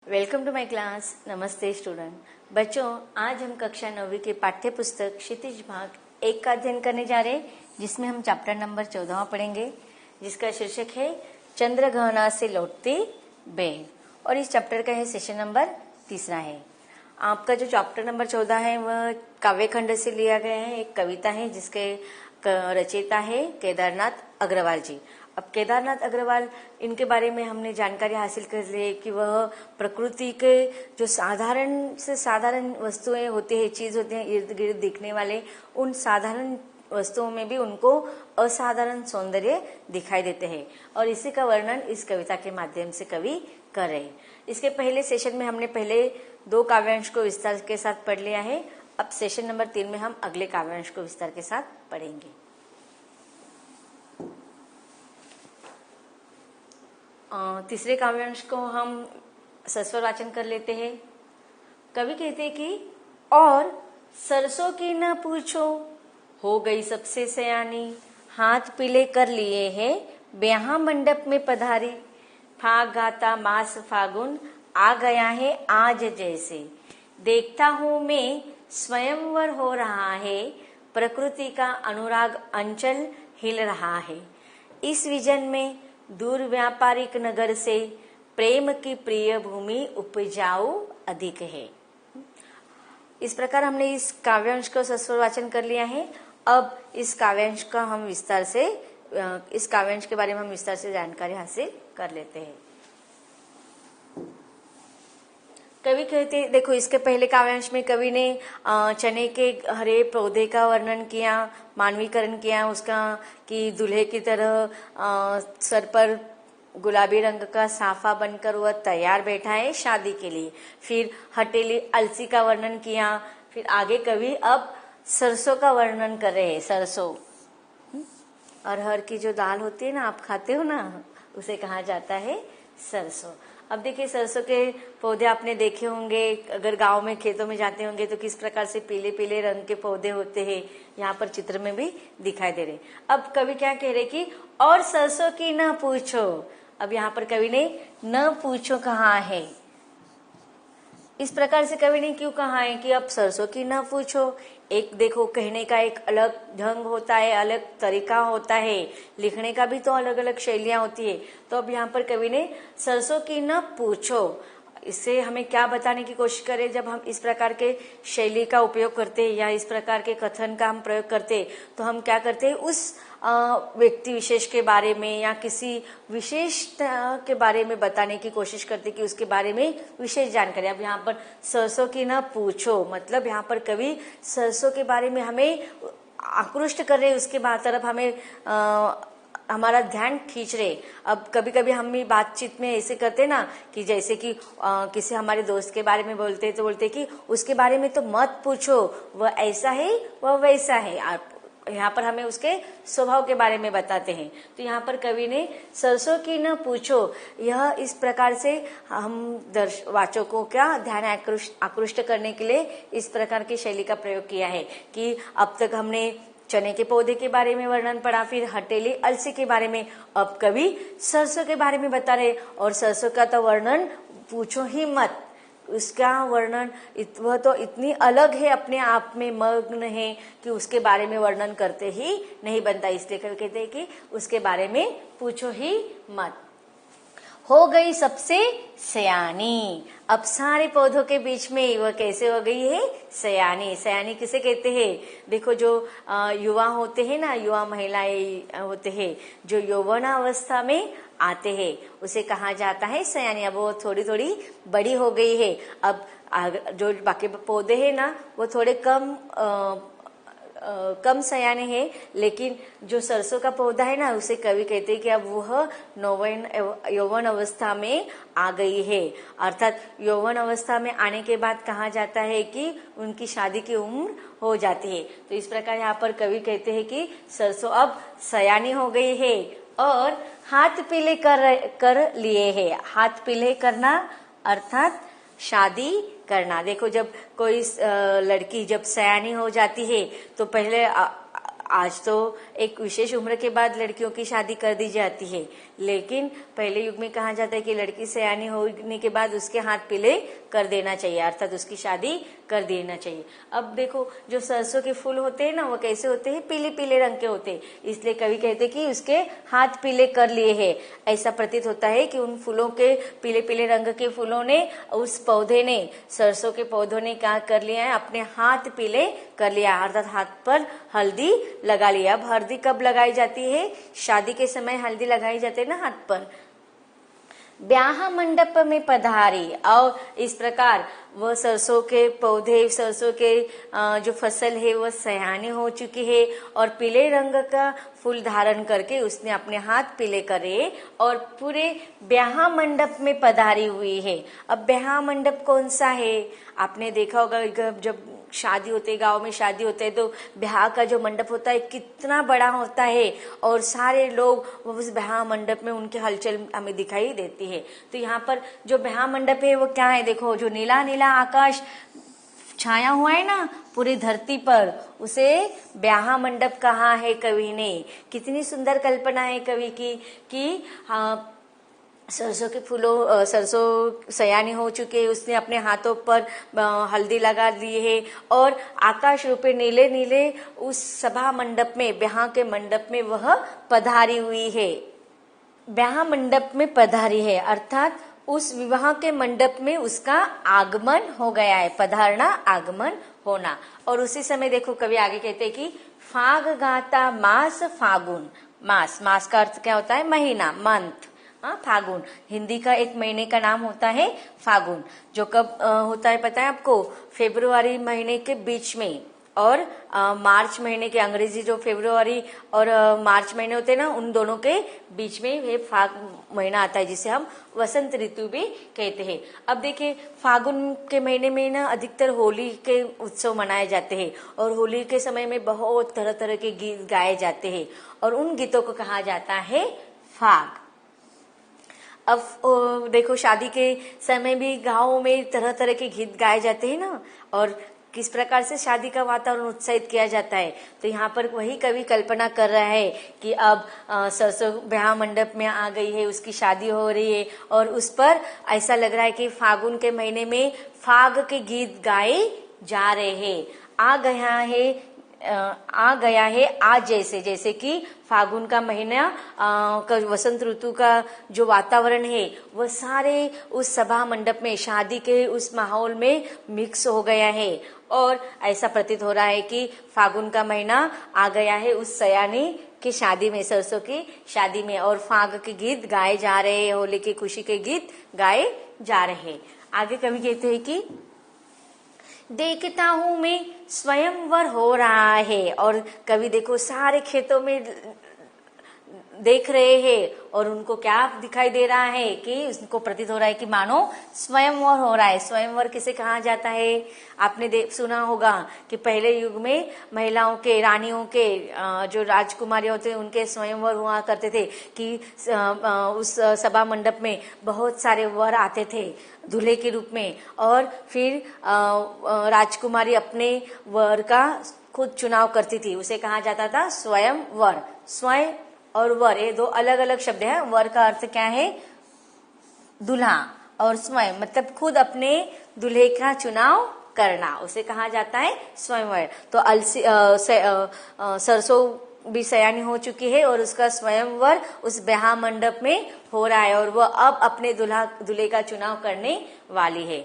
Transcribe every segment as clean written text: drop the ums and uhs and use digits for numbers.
Welcome to my class. नमस्ते student. बच्चों, आज हम कक्षा 9वीं के पाठ्य पुस्तक क्षितिज भाग 1 का अध्ययन करने जा रहे हैं, जिसमें हम चैप्टर नंबर 14 पढ़ेंगे, जिसका शीर्षक है चंद्रग्रहण से लौटती बेल। और इस चैप्टर का है सेशन नंबर 3 है। आपका जो चैप्टर नंबर 14 है वह काव्य खंड से लिया गया है। एक कविता है जिसके रचयिता है केदारनाथ अग्रवाल जी। अब केदारनाथ अग्रवाल, इनके बारे में हमने जानकारी हासिल कर ली है कि वह प्रकृति के जो साधारण से साधारण वस्तुएं होती है, चीज होते हैं इर्द गिर्द दिखने वाले, उन साधारण वस्तुओं में भी उनको असाधारण सौंदर्य दिखाई देते हैं। और इसी का वर्णन इस कविता के माध्यम से कवि कर रहे हैं। इसके पहले सेशन में हमने पहले 2 काव्यांश को विस्तार के साथ पढ़ लिया है। अब सेशन नंबर 3 में हम अगले काव्यांश को विस्तार के साथ पढ़ेंगे। तीसरे काव्यांश को हम सस्वर वाचन कर लेते हैं। कवि कहते हैं कि और सरसों की न पूछो, हो गई सबसे सयानी, हाथ पीले कर लिए है, ब्याह मंडप में पधारी, फाग गाता मास फागुन, आ गया है आज जैसे, देखता हूं मैं स्वयंवर हो रहा है, प्रकृति का अनुराग अंचल हिल रहा है। इस विजन में दूर व्यापारिक नगर से प्रेम की प्रिय भूमि उपजाऊ अधिक है। इस प्रकार हमने इस काव्यांश का सस्वर वाचन कर लिया है। अब इस काव्यांश का हम विस्तार से इस काव्यांश के बारे में हम विस्तार से जानकारी हासिल कर लेते हैं। कवि कहते, देखो इसके पहले काव्यांश में कवि ने चने के हरे पौधे का वर्णन किया, मानवीकरण किया उसका, कि दूल्हे की तरह सर पर गुलाबी रंग का साफा बनकर वह तैयार बैठा है शादी के लिए। फिर हटेली अलसी का वर्णन किया। फिर आगे कवि अब सरसों का वर्णन कर रहे हैं। सरसों, अरहर की जो दाल होती है ना, आप खाते हो ना, उसे कहा जाता है सरसों। अब देखिए, सरसों के पौधे आपने देखे होंगे, अगर गांव में खेतों में जाते होंगे तो किस प्रकार से पीले पीले रंग के पौधे होते हैं, यहाँ पर चित्र में भी दिखाई दे रहे। अब कवि क्या कह रहे कि और सरसों की न पूछो। अब यहाँ पर कवि ने न पूछो कहा है। इस प्रकार से कवि ने क्यों कहा है कि अब सरसों की न पूछो? एक देखो, कहने का एक अलग ढंग होता है, अलग तरीका होता है, लिखने का भी तो अलग अलग शैलियां होती है। तो अब यहाँ पर कवि ने सरसों की न पूछो, इससे हमें क्या बताने की कोशिश करें? जब हम इस प्रकार के शैली का उपयोग करते हैं या इस प्रकार के कथन का हम प्रयोग करते हैं, तो हम क्या करते हैं, उस व्यक्ति विशेष के बारे में या किसी विशेषता के बारे में बताने की कोशिश करते कि उसके बारे में विशेष जानकारी। अब यहाँ पर सरसों की न पूछो, मतलब यहाँ पर कवि सरसों के बारे में हमें आकृष्ट कर रहे, उसके तरफ हमें हमारा ध्यान खींच रहे। अब कभी कभी हम भी बातचीत में ऐसे करते ना, कि जैसे कि किसी हमारे दोस्त के बारे में बोलते तो बोलते कि उसके बारे में तो मत पूछो, वह ऐसा है वह वैसा है। आप यहाँ पर हमें उसके स्वभाव के बारे में बताते हैं। तो यहाँ पर कवि ने सरसों की न पूछो, यह इस प्रकार से हम वाचकों का ध्यान आकृष्ट करने के लिए इस प्रकार की शैली का प्रयोग किया है। कि अब तक हमने चने के पौधे के बारे में वर्णन पढ़ा, फिर हटेली अलसी के बारे में, अब कवि सरसों के बारे में बता रहे। और सरसों का तो वर्णन पूछो ही मत, उसका वर्णन वह तो इतनी अलग है, अपने आप में मग्न है कि उसके बारे में वर्णन करते ही नहीं बनता। इसलिए कवि कहते हैं कि उसके बारे में पूछो ही मत। हो गई सबसे सयानी। अब सारे पौधों के बीच में वह कैसे हो गई है? सयानी। सयानी किसे कहते हैं? देखो, जो युवा होते हैं ना, युवा महिलाएं होते हैं, जो यौवनावस्था में आते हैं, उसे कहा जाता है सयानी। अब वो थोड़ी थोड़ी बड़ी हो गई है। अब जो बाकी पौधे हैं ना, वो थोड़े कम सयाने हैं, लेकिन जो सरसों का पौधा है ना, उसे कवि कहते हैं कि अब वह यौवन अवस्था में आ गई है। अर्थात यौवन अवस्था में आने के बाद कहा जाता है कि उनकी शादी की उम्र हो जाती है। तो इस प्रकार यहाँ पर कवि कहते हैं कि सरसों अब सयानी हो गई है और हाथ पीले कर लिए है। हाथ पीले करना अर्थात शादी करना। देखो, जब कोई लड़की जब सयानी हो जाती है तो पहले आज तो एक विशेष उम्र के बाद लड़कियों की शादी कर दी जाती है, लेकिन पहले युग में कहा जाता है कि लड़की सयानी होने के बाद उसके हाथ पीले कर देना चाहिए, अर्थात उसकी शादी कर देना चाहिए। अब देखो जो सरसों के फूल होते हैं ना, वो कैसे होते हैं, पीले पीले रंग के होते हैं, इसलिए कवि कहते हैं कि उसके हाथ पीले कर लिए हैं। ऐसा प्रतीत होता है कि उन फूलों के पीले पीले रंग के फूलों ने, उस पौधे ने, सरसों के पौधों ने क्या कर लिया है, अपने हाथ पीले कर लिया, अर्थात हाथ पर हल्दी लगा लिया। अब हल्दी कब लगाई जाती है, शादी के समय हल्दी लगाई जाती है ना हाथ पर। ब्याह मंडप में पधारी, और इस प्रकार वह सरसों के पौधे, सरसों के जो फसल है वह सयानी हो चुकी है और पीले रंग का फूल धारण करके उसने अपने हाथ पीले करे और पूरे ब्याह मंडप में पधारी हुई है। अब ब्याह मंडप कौन सा है, आपने देखा होगा जब शादी होते है, गांव में शादी होते है तो ब्याह का जो मंडप होता है कितना बड़ा होता है और सारे लोग उस ब्याह मंडप में उनकी हलचल हमें दिखाई देती है। तो यहाँ पर जो ब्याह मंडप है वो क्या है, देखो जो नीला नीला आकाश छाया हुआ है ना पूरी धरती पर, उसे ब्याह मंडप कहा है कवि ने। कितनी सुंदर कल्पना है कवि की कि हाँ, सरसों के फूलों, सरसों सयानी हो चुके हैं, उसने अपने हाथों पर हल्दी लगा दी है और आकाश रूपे नीले नीले उस सभा मंडप में, ब्याह के मंडप में वह पधारी हुई है। ब्याह मंडप में पधारी है अर्थात उस विवाह के मंडप में उसका आगमन हो गया है, पधारना आगमन होना। और उसी समय देखो कवि आगे कहते हैं कि फाग गाता मास फागुन, मास, मास का अर्थ क्या होता है, महीना, मंथ, फागुन हिंदी का एक महीने का नाम होता है फागुन, जो कब होता है पता है आपको, फेब्रुआरी महीने के बीच में और मार्च महीने के, अंग्रेजी जो फेब्रुआरी और मार्च महीने होते हैं ना, उन दोनों के बीच में ये फाग महीना आता है जिसे हम वसंत ऋतु भी कहते हैं। अब देखिए फागुन के महीने में ना अधिकतर होली के उत्सव मनाए जाते हैं और होली के समय में बहुत तरह तरह के गीत गाए जाते हैं और उन गीतों को कहा जाता है फाग। अब देखो शादी के समय भी गाँव में तरह तरह के गीत गाए जाते हैं ना, और किस प्रकार से शादी का वातावरण उत्साहित किया जाता है। तो यहाँ पर वही कवि कल्पना कर रहा है कि अब सरसों ब्याह मंडप में आ गई है, उसकी शादी हो रही है और उस पर ऐसा लग रहा है कि फागुन के महीने में फाग के गीत गाए जा रहे हैं। आ गया है आज, जैसे जैसे कि फागुन का महीना का वसंत ऋतु का जो वातावरण है वह सारे उस सभा मंडप में, शादी के उस माहौल में मिक्स हो गया है और ऐसा प्रतीत हो रहा है कि फागुन का महीना आ गया है उस सयानी की शादी में, सरसों की शादी में, और फाग के गीत गाए जा रहे हैं, होली की खुशी के गीत गाए जा रहे हैं। आगे कवि कहते हैं कि देखता हूं मैं स्वयंवर हो रहा है, और कवि देखो सारे खेतों में देख रहे हैं और उनको क्या दिखाई दे रहा है कि उसको प्रतीत हो रहा है कि मानो स्वयंवर हो रहा है। स्वयंवर किसे कहा जाता है, आपने सुना होगा कि पहले युग में महिलाओं के, रानियों के, जो राजकुमारी होते हैं उनके स्वयंवर हुआ करते थे कि उस सभा मंडप में बहुत सारे वर आते थे दूल्हे के रूप में और फिर राजकुमारी अपने वर का खुद चुनाव करती थी, उसे कहा जाता था स्वयंवर। स्वयं और वर ये दो अलग अलग शब्द हैं। वर का अर्थ क्या है, दूल्हा, और स्वयं मतलब खुद अपने दूल्हे का चुनाव करना, उसे कहा जाता है स्वयंवर। तो सरसों भी सयानी हो चुकी है और उसका स्वयंवर उस ब्याह मंडप में हो रहा है और वह अब अपने दूल्हे का चुनाव करने वाली है।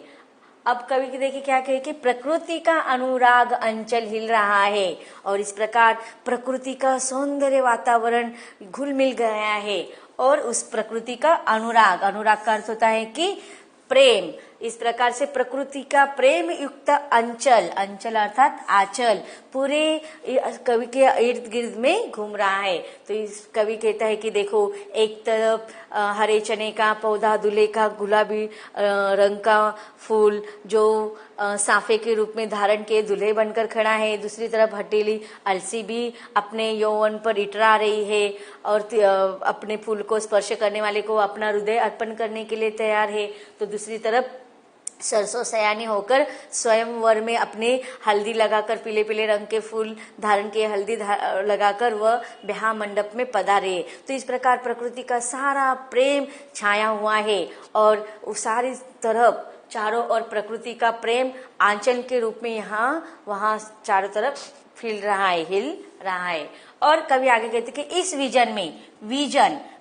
अब कवि की देखिए क्या कहे कि प्रकृति का अनुराग अंचल हिल रहा है, और इस प्रकार प्रकृति का सौंदर्य वातावरण घुल मिल गया है और उस प्रकृति का अनुराग, अनुराग का अर्थ होता है कि प्रेम, इस प्रकार से प्रकृति का प्रेम युक्त अंचल, अंचल अर्थात आंचल पूरे कवि के इर्द गिर्द में घूम रहा है। तो इस कवि कहता है कि देखो एक तरफ हरे चने का पौधा, दूल्हे का गुलाबी रंग का फूल जो साफे के रूप में धारण किए दूल्हे बनकर खड़ा है, दूसरी तरफ हटेली अलसी भी अपने यौवन पर इटरा रही है और अपने फूल को स्पर्श करने वाले को अपना हृदय अर्पण करने के लिए तैयार है। तो दूसरी तरफ सरसों सयानी होकर स्वयंवर में अपने हल्दी लगाकर पीले पीले रंग के फूल धारण किए, हल्दी लगाकर वह ब्याह मंडप में पधारे। तो इस प्रकार प्रकृति का सारा प्रेम छाया हुआ है और सारी तरफ चारों ओर प्रकृति का प्रेम आंचल के रूप में यहाँ वहाँ चारों तरफ हिल रहा है। और कभी आगे कहते कि इस विजन में,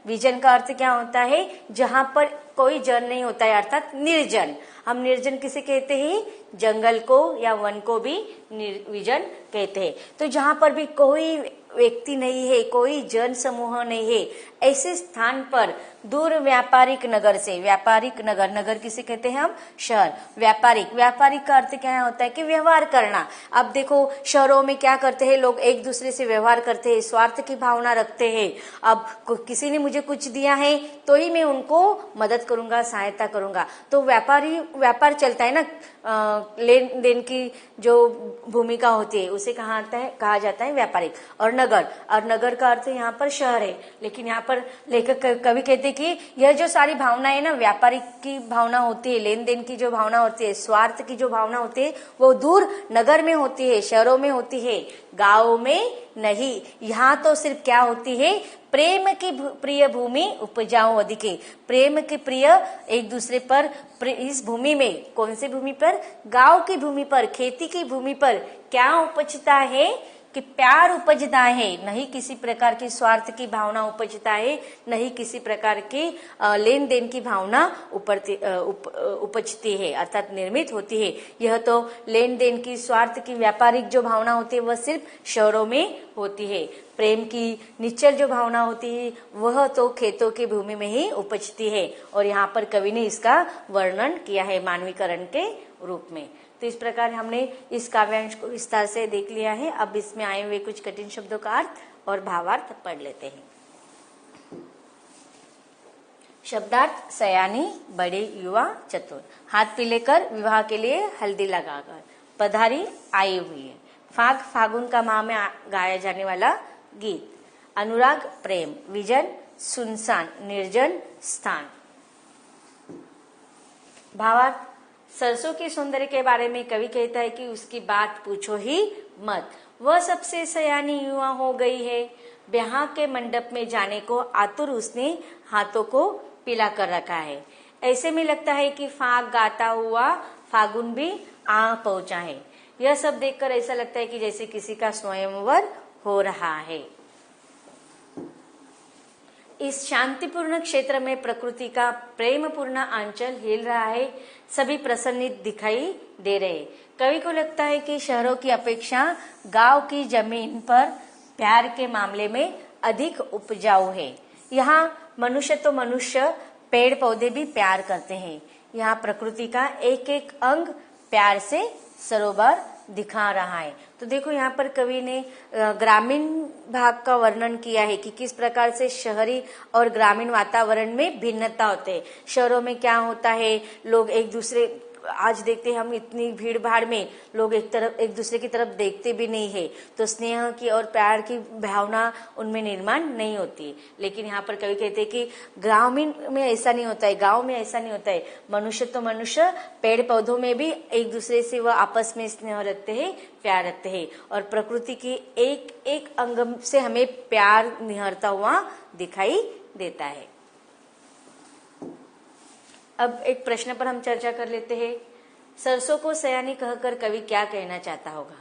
विजन का अर्थ क्या होता है, जहां पर कोई जन नहीं होता है, अर्थात निर्जन। हम निर्जन किसे कहते हैं, जंगल को या वन को भी विजन कहते हैं। तो जहां पर भी कोई व्यक्ति नहीं है, कोई जन समूह नहीं है, ऐसे स्थान पर दूर व्यापारिक नगर से, व्यापारिक नगर किसे कहते हैं हम, शहर। व्यापारिक का अर्थ क्या होता है कि व्यवहार करना। अब देखो शहरों में क्या करते हैं लोग, एक दूसरे से व्यवहार करते हैं, स्वार्थ की भावना रखते हैं। अब किसी ने मुझे कुछ दिया है तो ही मैं उनको मदद करूंगा, सहायता करूंगा। तो व्यापार चलता है ना, लेन देन की जो भूमिका होती है उसे कहा जाता है व्यापारिक। और नगर का अर्थ यहाँ पर शहर है, लेकिन यहाँ पर लेखक कवि कहते कि यह जो सारी भावनाएं ना, व्यापारिक की भावना होती है, लेन देन की जो भावना होती है, स्वार्थ की जो भावना होती है, वो दूर नगर में होती है, शहरों में होती है, गाँव में नहीं। यहाँ तो सिर्फ क्या होती है, प्रेम की प्रिय भूमि उपजाऊ अधिके। प्रेम के प्रिय एक दूसरे पर, इस भूमि में, कौन सी भूमि पर, गांव की भूमि पर, खेती की भूमि पर क्या उपजता है कि प्यार उपजता है, नहीं किसी प्रकार की स्वार्थ की भावना उपजता है, नहीं किसी प्रकार की लेन देन की भावना उपजती है, अर्थात निर्मित होती है। यह तो लेन देन की, स्वार्थ की, व्यापारिक जो भावना होती है वह सिर्फ शहरों में होती है। प्रेम की निश्चल जो भावना होती है वह तो खेतों की भूमि में ही उपजती है। और यहाँ पर कवि ने इसका वर्णन किया है मानवीकरण के रूप में। तो इस प्रकार हमने इस काव्यांश को विस्तार से देख लिया है। अब इसमें आए हुए कुछ कठिन शब्दों का अर्थ और भावार्थ पढ़ लेते हैं। शब्दार्थ, सयानी, बड़े, युवा, चतुर। हाथ पीले कर, विवाह के लिए हल्दी लगाकर। पधारी, आई हुई है। फागुन का माह में गाया जाने वाला गीत। अनुराग, प्रेम। विजन, सुनसान, निर्जन स्थान। भावार्थ, सरसों के सौंदर्य के बारे में कवि कहता है कि उसकी बात पूछो ही मत, वह सबसे सयानी युवा हो गई है। ब्याह के मंडप में जाने को आतुर उसने हाथों को पीला कर रखा है। ऐसे में लगता है कि फाग गाता हुआ फागुन भी आ पहुंचा है। यह सब देखकर ऐसा लगता है कि जैसे किसी का स्वयंवर हो रहा है। इस शांतिपूर्ण क्षेत्र में प्रकृति का प्रेमपूर्ण आंचल हिल रहा है। सभी प्रसन्नित दिखाई दे रहे। कवि को लगता है कि शहरों की अपेक्षा गांव की जमीन पर प्यार के मामले में अधिक उपजाऊ है। यहाँ मनुष्य तो मनुष्य, पेड़ पौधे भी प्यार करते हैं। यहाँ प्रकृति का एक एक अंग प्यार से सरोवर दिखा रहा है। तो देखो यहाँ पर कवि ने ग्रामीण भाग का वर्णन किया है कि किस प्रकार से शहरी और ग्रामीण वातावरण में भिन्नता होते है। शहरों में क्या होता है, लोग एक दूसरे, आज देखते हैं हम इतनी भीड़ भाड़ में लोग एक दूसरे की तरफ देखते भी नहीं है, तो स्नेह की और प्यार की भावना उनमें निर्माण नहीं होती। लेकिन यहाँ पर कवि कहते हैं कि ग्रामीण में ऐसा नहीं होता है, गांव में ऐसा नहीं होता है। मनुष्य तो मनुष्य, पेड़ पौधों में भी एक दूसरे से वह आपस में स्नेह रखते हैं, प्यार रखते हैं। और प्रकृति की एक एक अंग से हमें प्यार निहरता हुआ दिखाई देता है। अब एक प्रश्न पर हम चर्चा कर लेते हैं। सरसों को सयानी कहकर कवि क्या कहना चाहता होगा?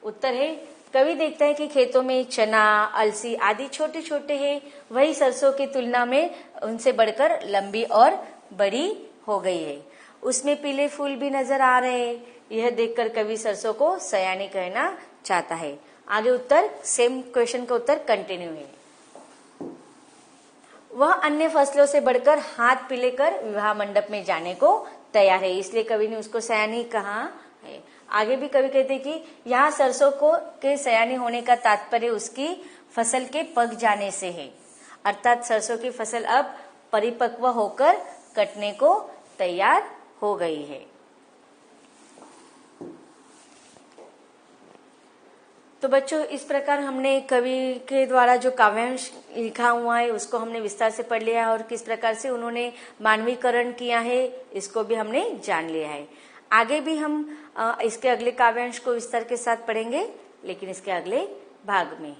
उत्तर है, कवि देखता है कि खेतों में चना, अलसी आदि छोटे छोटे हैं, वही सरसों की तुलना में उनसे बढ़कर लंबी और बड़ी हो गई है। उसमें पीले फूल भी नजर आ रहे हैं। यह देखकर कवि सरसों को सयानी कहना चाहता है। आगे उत्तर, सेम क्वेश्चन का उत्तर कंटिन्यू है। वह अन्य फसलों से बढ़कर हाथ पीले कर विवाह मंडप में जाने को तैयार है, इसलिए कवि ने उसको सयानी कहा है। आगे भी कवि कहते हैं कि यहाँ सरसों को के सयानी होने का तात्पर्य उसकी फसल के पक जाने से है, अर्थात सरसों की फसल अब परिपक्व होकर कटने को तैयार हो गई है। तो बच्चों, इस प्रकार हमने कवि के द्वारा जो काव्यांश लिखा हुआ है उसको हमने विस्तार से पढ़ लिया है और किस प्रकार से उन्होंने मानवीकरण किया है इसको भी हमने जान लिया है। आगे भी हम इसके अगले काव्यांश को विस्तार के साथ पढ़ेंगे, लेकिन इसके अगले भाग में।